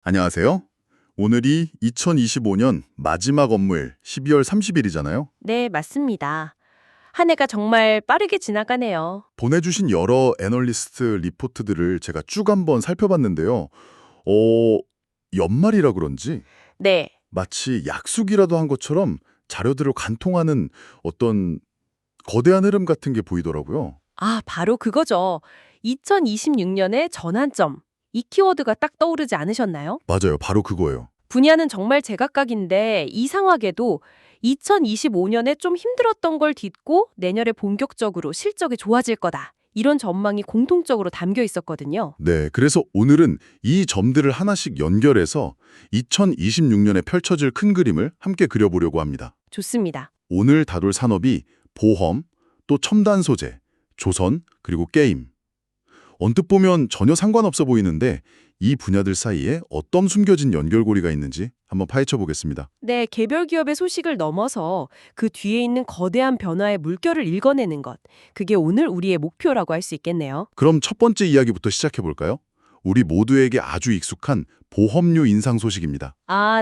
안녕하세요. 오늘이 2025년 마지막 업무일 12월 30일이잖아요. 네, 맞습니다. 한 해가 정말 빠르게 지나가네요. 보내주신 여러 애널리스트 리포트들을 제가 쭉 한번 살펴봤는데요. 어, 연말이라 그런지 네, 마치 약속이라도 한 것처럼 자료들을 관통하는 어떤 거대한 흐름 같은 게 보이더라고요. 바로 그거죠. 2026년의 전환점. 이 키워드가 딱 떠오르지 않으셨나요? 맞아요. 바로 그거예요. 분야는 정말 제각각인데 이상하게도 2025년에 좀 힘들었던 걸 딛고 내년에 본격적으로 실적이 좋아질 거다. 이런 전망이 공통적으로 담겨 있었거든요. 네, 그래서 오늘은 이 점들을 하나씩 연결해서 2026년에 펼쳐질 큰 그림을 함께 그려보려고 합니다. 좋습니다. 오늘 다룰 산업이 보험, 또 첨단 소재, 조선, 그리고 게임. 언뜻 보면 전혀 상관없어 보이는데 이 분야들 사이에 어떤 숨겨진 연결고리가 있는지 한번 파헤쳐 보겠습니다. 네, 개별 기업의 소식을 넘어서 그 뒤에 있는 거대한 변화의 물결을 읽어내는 것. 그게 오늘 우리의 목표라고 할 수 있겠네요. 그럼 첫 번째 이야기부터 시작해 볼까요? 우리 모두에게 아주 익숙한 보험료 인상 소식입니다.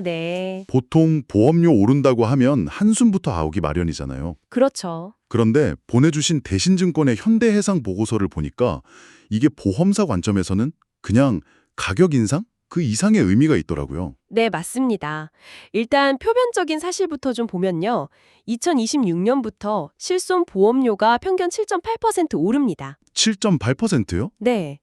네. 보통 보험료 오른다고 하면 한숨부터 아우기 마련이잖아요. 그렇죠. 그런데 보내주신 대신증권의 현대해상 보고서를 보니까 이게 보험사 관점에서는 그냥 가격 인상? 그 이상의 의미가 있더라고요. 네, 맞습니다. 일단 표면적인 사실부터 좀 보면요. 2026년부터 실손 보험료가 평균 7.8% 오릅니다. 7.8%요? 네.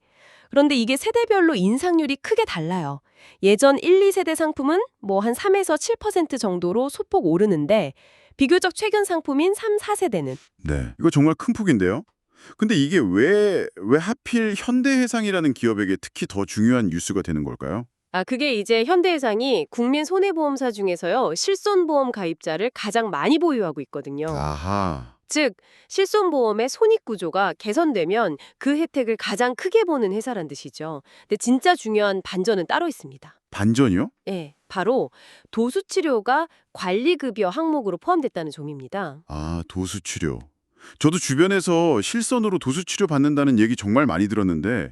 그런데 이게 세대별로 인상률이 크게 달라요. 예전 1, 2세대 상품은 뭐 한 3에서 7% 정도로 소폭 오르는데 비교적 최근 상품인 3, 4세대는 네, 이거 정말 큰 폭인데요. 근데 이게 왜 하필 현대해상이라는 기업에게 특히 더 중요한 뉴스가 되는 걸까요? 그게 이제 현대해상이 국민 손해보험사 중에서요, 실손보험 가입자를 가장 많이 보유하고 있거든요. 아하, 즉, 실손보험의 손익구조가 개선되면 그 혜택을 가장 크게 보는 회사란 뜻이죠. 근데 진짜 중요한 반전은 따로 있습니다. 반전이요? 예, 바로 도수치료가 관리급여 항목으로 포함됐다는 점입니다. 아, 도수치료. 저도 주변에서 실손으로 도수치료 받는다는 얘기 정말 많이 들었는데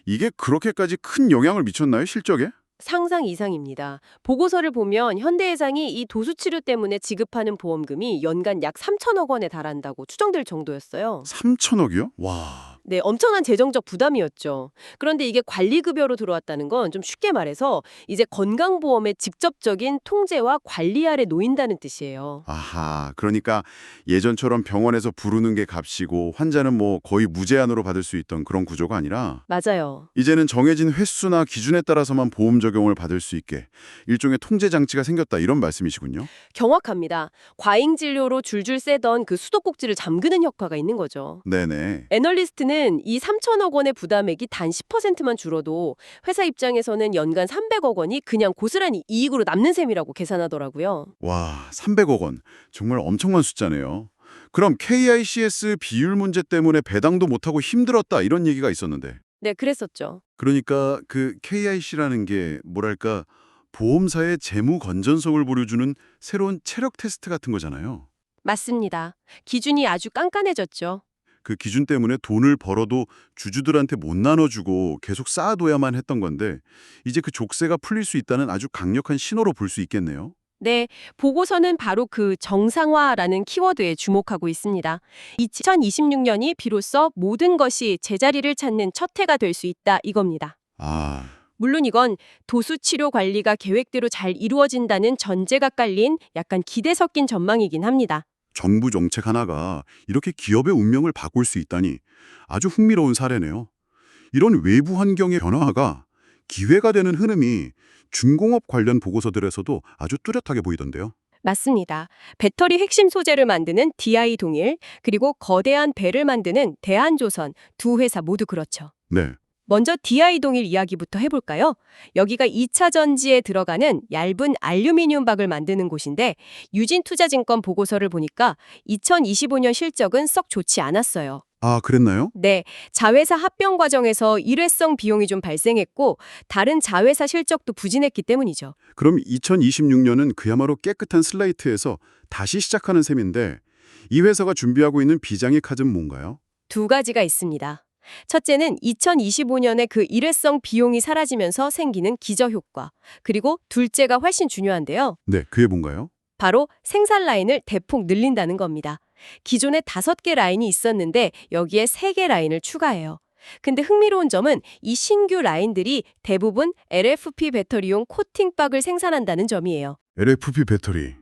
이게 그렇게까지 큰 영향을 미쳤나요, 실적에? 상상 이상입니다. 보고서를 보면 현대해상이 이 도수치료 때문에 지급하는 보험금이 연간 약 3천억 원에 달한다고 추정될 정도였어요. 3천억이요? 와, 네, 엄청난 재정적 부담이었죠. 그런데 이게 관리급여로 들어왔다는 건 좀 쉽게 말해서 이제 건강보험의 직접적인 통제와 관리 아래 놓인다는 뜻이에요. 아하, 그러니까 예전처럼 병원에서 부르는 게 값이고 환자는 뭐 거의 무제한으로 받을 수 있던 그런 구조가 아니라 맞아요. 이제는 정해진 횟수나 기준에 따라서만 보험 적용을 받을 수 있게 일종의 통제 장치가 생겼다 이런 말씀이시군요. 정확합니다. 과잉 진료로 줄줄 새던 그 수도꼭지를 잠그는 효과가 있는 거죠. 네네. 애널리스트는 이 3천억 원의 부담액이 단 10%만 줄어도 회사 입장에서는 연간 300억 원이 그냥 고스란히 이익으로 남는 셈이라고 계산하더라고요. 와, 300억 원. 정말 엄청난 숫자네요. 그럼 KICS 비율 문제 때문에 배당도 못하고 힘들었다 이런 얘기가 있었는데. 네, 그랬었죠. 그러니까 그 KIC라는 게 뭐랄까 보험사의 재무 건전성을 보여주는 새로운 체력 테스트 같은 거잖아요. 맞습니다. 기준이 아주 깐깐해졌죠. 그 기준 때문에 돈을 벌어도 주주들한테 못 나눠주고 계속 쌓아둬야만 했던 건데 이제 그 족쇄가 풀릴 수 있다는 아주 강력한 신호로 볼 수 있겠네요. 네, 보고서는 바로 그 정상화라는 키워드에 주목하고 있습니다. 2026년이 비로소 모든 것이 제자리를 찾는 첫 해가 될 수 있다 이겁니다. 아, 물론 이건 도수 치료 관리가 계획대로 잘 이루어진다는 전제가 깔린 약간 기대 섞인 전망이긴 합니다. 정부 정책 하나가 이렇게 기업의 운명을 바꿀 수 있다니 아주 흥미로운 사례네요. 이런 외부 환경의 변화가 기회가 되는 흐름이 중공업 관련 보고서들에서도 아주 뚜렷하게 보이던데요. 맞습니다. 배터리 핵심 소재를 만드는 DI 동일, 그리고 거대한 배를 만드는 대한조선 두 회사 모두 그렇죠. 네. 먼저 DI 동일 이야기부터 해볼까요? 여기가 2차 전지에 들어가는 얇은 알루미늄 박을 만드는 곳인데 유진투자증권 보고서를 보니까 2025년 실적은 썩 좋지 않았어요. 아, 그랬나요? 네, 자회사 합병 과정에서 일회성 비용이 좀 발생했고 다른 자회사 실적도 부진했기 때문이죠. 그럼 2026년은 그야말로 깨끗한 슬레이트에서 다시 시작하는 셈인데 이 회사가 준비하고 있는 비장의 카드는 뭔가요? 두 가지가 있습니다. 첫째는 2025년에 그 일회성 비용이 사라지면서 생기는 기저효과. 그리고 둘째가 훨씬 중요한데요. 네, 그게 뭔가요? 바로 생산 라인을 대폭 늘린다는 겁니다. 기존에 5개 라인이 있었는데 여기에 3개 라인을 추가해요. 근데 흥미로운 점은 이 신규 라인들이 대부분 LFP 배터리용 코팅박을 생산한다는 점이에요. LFP 배터리.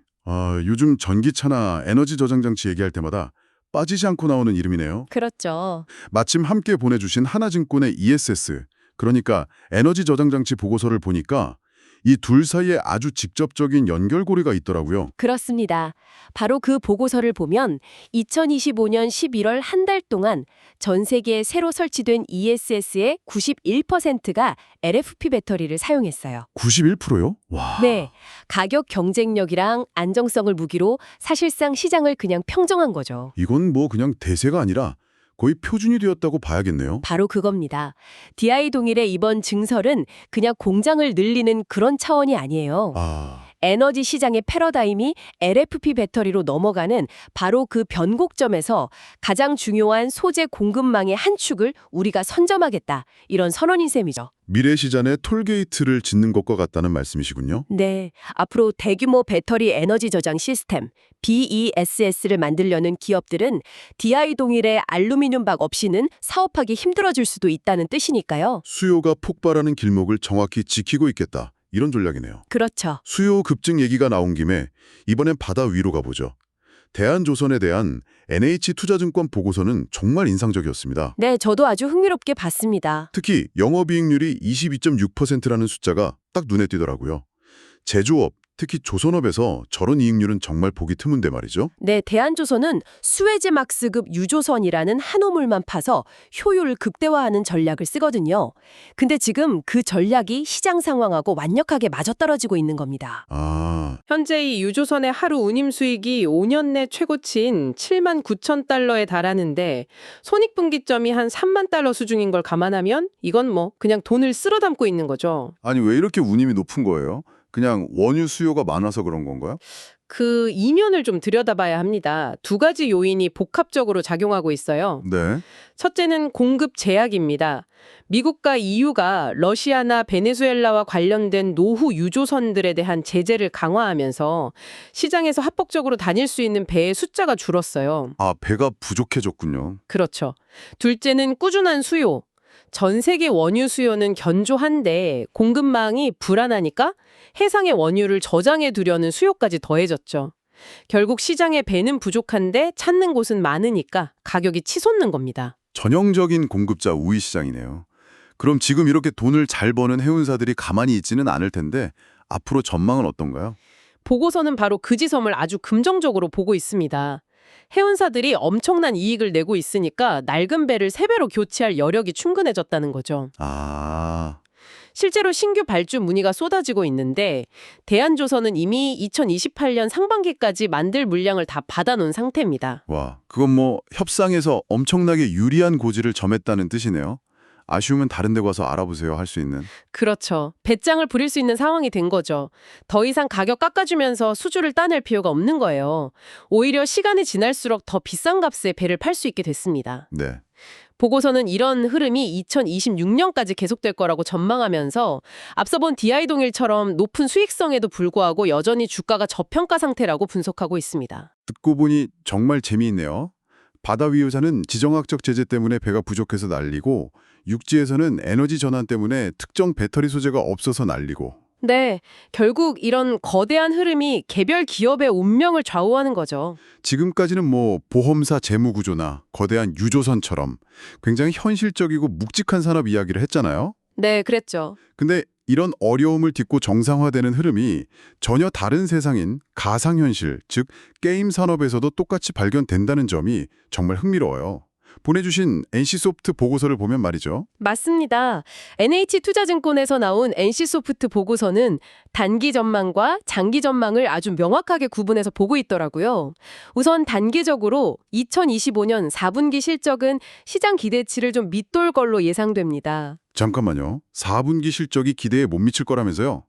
요즘 전기차나 에너지 저장 장치 얘기할 때마다 빠지지 않고 나오는 이름이네요. 그렇죠. 마침 함께 보내주신 하나증권의 ESS, 그러니까 에너지 저장 장치 보고서를 보니까 이 둘 사이에 아주 직접적인 연결고리가 있더라고요. 그렇습니다. 바로 그 보고서를 보면 2025년 11월 한 달 동안 전 세계에 새로 설치된 ESS의 91%가 LFP 배터리를 사용했어요. 91%요? 와. 네, 가격 경쟁력이랑 안정성을 무기로 사실상 시장을 그냥 평정한 거죠. 이건 뭐 그냥 대세가 아니라 거의 표준이 되었다고 봐야겠네요. 바로 그겁니다. DI 동일의 이번 증설은 그냥 공장을 늘리는 그런 차원이 아니에요. 에너지 시장의 패러다임이 LFP 배터리로 넘어가는 바로 그 변곡점에서 가장 중요한 소재 공급망의 한 축을 우리가 선점하겠다. 이런 선언인 셈이죠. 미래 시장에 톨게이트를 짓는 것과 같다는 말씀이시군요. 네, 앞으로 대규모 배터리 에너지 저장 시스템 BESS를 만들려는 기업들은 DI 동일의 알루미늄 박 없이는 사업하기 힘들어질 수도 있다는 뜻이니까요. 수요가 폭발하는 길목을 정확히 지키고 있겠다. 이런 전략이네요. 그렇죠. 수요 급증 얘기가 나온 김에 이번엔 바다 위로 가보죠. 대한조선에 대한 NH투자증권 보고서는 정말 인상적이었습니다. 네, 저도 아주 흥미롭게 봤습니다. 특히 영업이익률이 22.6%라는 숫자가 딱 눈에 띄더라고요. 제조업, 특히 조선업에서 저런 이익률은 정말 보기 드문데 말이죠. 네, 대한조선은 수에즈막스급 유조선이라는 한우물만 파서 효율을 극대화하는 전략을 쓰거든요. 근데 지금 그 전략이 시장 상황하고 완벽하게 맞아떨어지고 있는 겁니다. 현재 이 유조선의 하루 운임 수익이 5년 내 최고치인 7만 9천 달러에 달하는데 손익분기점이 한 3만 달러 수준인 걸 감안하면 이건 뭐 그냥 돈을 쓸어 담고 있는 거죠. 아니 왜 이렇게 운임이 높은 거예요? 그냥 원유 수요가 많아서 그런 건가요? 그 이면을 좀 들여다봐야 합니다. 두 가지 요인이 복합적으로 작용하고 있어요. 네. 첫째는 공급 제약입니다. 미국과 EU가 러시아나 베네수엘라와 관련된 노후 유조선들에 대한 제재를 강화하면서 시장에서 합법적으로 다닐 수 있는 배의 숫자가 줄었어요. 배가 부족해졌군요. 그렇죠. 둘째는 꾸준한 수요. 전 세계 원유 수요는 견조한데 공급망이 불안하니까 해상의 원유를 저장해 두려는 수요까지 더해졌죠. 결국 시장의 배는 부족한데 찾는 곳은 많으니까 가격이 치솟는 겁니다. 전형적인 공급자 우위 시장이네요. 그럼 지금 이렇게 돈을 잘 버는 해운사들이 가만히 있지는 않을 텐데 앞으로 전망은 어떤가요? 보고서는 바로 그 지점을 아주 긍정적으로 보고 있습니다. 해운사들이 엄청난 이익을 내고 있으니까 낡은 배를 새 배로 교체할 여력이 충분해졌다는 거죠. 실제로 신규 발주 문의가 쏟아지고 있는데 대한조선은 이미 2028년 상반기까지 만들 물량을 다 받아놓은 상태입니다. 와, 그건 뭐 협상에서 엄청나게 유리한 고지를 점했다는 뜻이네요. 아쉬우면 다른 데 가서 알아보세요 할 수 있는. 그렇죠. 배짱을 부릴 수 있는 상황이 된 거죠. 더 이상 가격 깎아주면서 수주를 따낼 필요가 없는 거예요. 오히려 시간이 지날수록 더 비싼 값에 배를 팔 수 있게 됐습니다. 네. 보고서는 이런 흐름이 2026년까지 계속될 거라고 전망하면서 앞서 본 DI 동일처럼 높은 수익성에도 불구하고 여전히 주가가 저평가 상태라고 분석하고 있습니다. 듣고 보니 정말 재미있네요. 바다 위유사는 지정학적 제재 때문에 배가 부족해서 날리고 육지에서는 에너지 전환 때문에 특정 배터리 소재가 없어서 날리고. 네, 결국 이런 거대한 흐름이 개별 기업의 운명을 좌우하는 거죠. 지금까지는 뭐 보험사 재무구조나 거대한 유조선처럼 굉장히 현실적이고 묵직한 산업 이야기를 했잖아요. 네, 그랬죠. 근데 이런 어려움을 딛고 정상화되는 흐름이 전혀 다른 세상인 가상현실, 즉 게임 산업에서도 똑같이 발견된다는 점이 정말 흥미로워요. 보내주신 NC소프트 보고서를 보면 말이죠. 맞습니다. NH투자증권에서 나온 NC소프트 보고서는 단기 전망과 장기 전망을 아주 명확하게 구분해서 보고 있더라고요. 우선 단기적으로 2025년 4분기 실적은 시장 기대치를 좀 밑돌 걸로 예상됩니다. 잠깐만요. 4분기 실적이 기대에 못 미칠 거라면서요?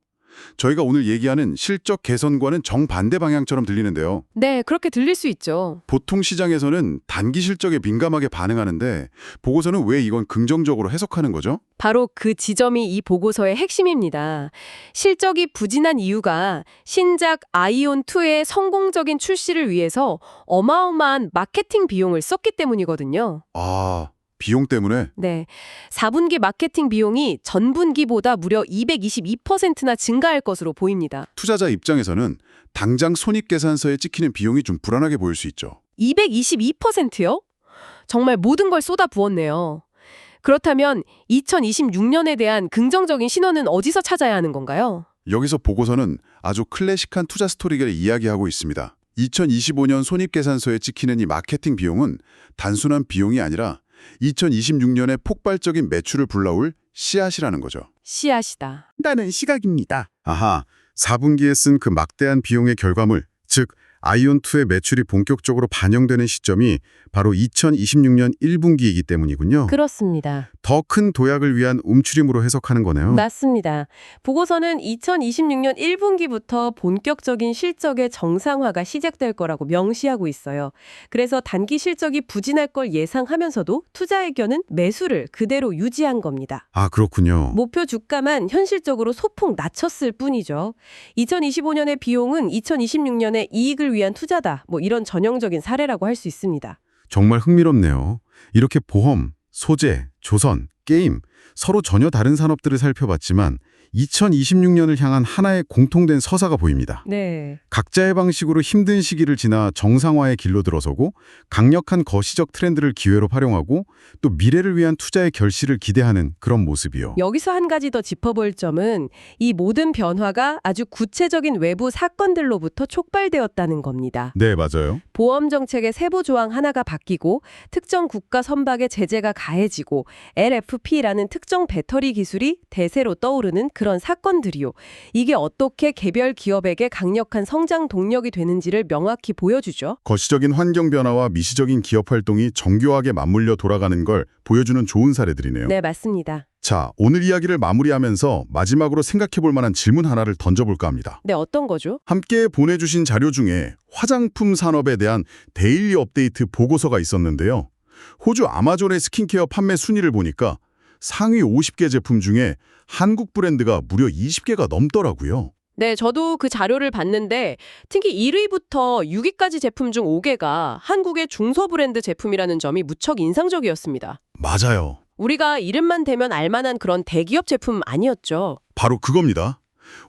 저희가 오늘 얘기하는 실적 개선과는 정반대 방향처럼 들리는데요. 네, 그렇게 들릴 수 있죠. 보통 시장에서는 단기 실적에 민감하게 반응하는데 보고서는 왜 이건 긍정적으로 해석하는 거죠? 바로 그 지점이 이 보고서의 핵심입니다. 실적이 부진한 이유가 신작 아이온2의 성공적인 출시를 위해서 어마어마한 마케팅 비용을 썼기 때문이거든요. 아, 비용 때문에? 네. 4분기 마케팅 비용이 전분기보다 무려 222%나 증가할 것으로 보입니다. 투자자 입장에서는 당장 손익계산서에 찍히는 비용이 좀 불안하게 보일 수 있죠. 222%요? 정말 모든 걸 쏟아 부었네요. 그렇다면 2026년에 대한 긍정적인 신호는 어디서 찾아야 하는 건가요? 여기서 보고서는 아주 클래식한 투자 스토리를 이야기하고 있습니다. 2025년 손익계산서에 찍히는 이 마케팅 비용은 단순한 비용이 아니라 2026년에 폭발적인 매출을 불러올 씨앗이라는 거죠. 씨앗이다. 라는 시각입니다. 아하, 4분기에 쓴 그 막대한 비용의 결과물, 즉 아이온2의 매출이 본격적으로 반영되는 시점이 바로 2026년 1분기이기 때문이군요. 그렇습니다. 더 큰 도약을 위한 움츠림으로 해석하는 거네요. 맞습니다. 보고서는 2026년 1분기부터 본격적인 실적의 정상화가 시작될 거라고 명시하고 있어요. 그래서 단기 실적이 부진할 걸 예상하면서도 투자 의견은 매수를 그대로 유지한 겁니다. 아, 그렇군요. 목표 주가만 현실적으로 소폭 낮췄을 뿐이죠. 2025년의 비용은 2026년의 이익을 위한 투자다. 이런 전형적인 사례라고 할 수 있습니다. 정말 흥미롭네요. 이렇게 보험, 소재, 조선, 게임, 서로 전혀 다른 산업들을 살펴봤지만 2026년을 향한 하나의 공통된 서사가 보입니다. 네. 각자의 방식으로 힘든 시기를 지나 정상화의 길로 들어서고 강력한 거시적 트렌드를 기회로 활용하고 또 미래를 위한 투자의 결실을 기대하는 그런 모습이요. 여기서 한 가지 더 짚어볼 점은 이 모든 변화가 아주 구체적인 외부 사건들로부터 촉발되었다는 겁니다. 네, 맞아요. 보험 정책의 세부 조항 하나가 바뀌고 특정 국가 선박의 제재가 가해지고 LFP라는 특정 배터리 기술이 대세로 떠오르는 그런 사건들이요. 이게 어떻게 개별 기업에게 강력한 성장 동력이 되는지를 명확히 보여주죠. 거시적인 환경 변화와 미시적인 기업 활동이 정교하게 맞물려 돌아가는 걸 보여주는 좋은 사례들이네요. 네, 맞습니다. 자, 오늘 이야기를 마무리하면서 마지막으로 생각해볼 만한 질문 하나를 던져볼까 합니다. 네, 어떤 거죠? 함께 보내주신 자료 중에 화장품 산업에 대한 데일리 업데이트 보고서가 있었는데요. 호주 아마존의 스킨케어 판매 순위를 보니까 상위 50개 제품 중에 한국 브랜드가 무려 20개가 넘더라고요. 네, 저도 그 자료를 봤는데 특히 1위부터 6위까지 제품 중 5개가 한국의 중소 브랜드 제품이라는 점이 무척 인상적이었습니다. 맞아요. 우리가 이름만 대면 알만한 그런 대기업 제품 아니었죠. 바로 그겁니다.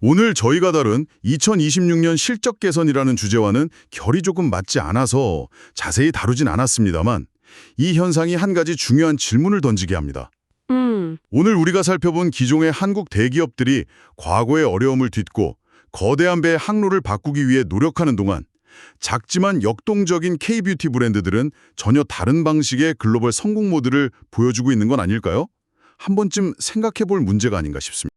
오늘 저희가 다룬 2026년 실적 개선이라는 주제와는 결이 조금 맞지 않아서 자세히 다루진 않았습니다만 이 현상이 한 가지 중요한 질문을 던지게 합니다. 오늘 우리가 살펴본 기종의 한국 대기업들이 과거의 어려움을 딛고 거대한 배의 항로를 바꾸기 위해 노력하는 동안 작지만 역동적인 K-뷰티 브랜드들은 전혀 다른 방식의 글로벌 성공 모드를 보여주고 있는 건 아닐까요? 한 번쯤 생각해 볼 문제가 아닌가 싶습니다.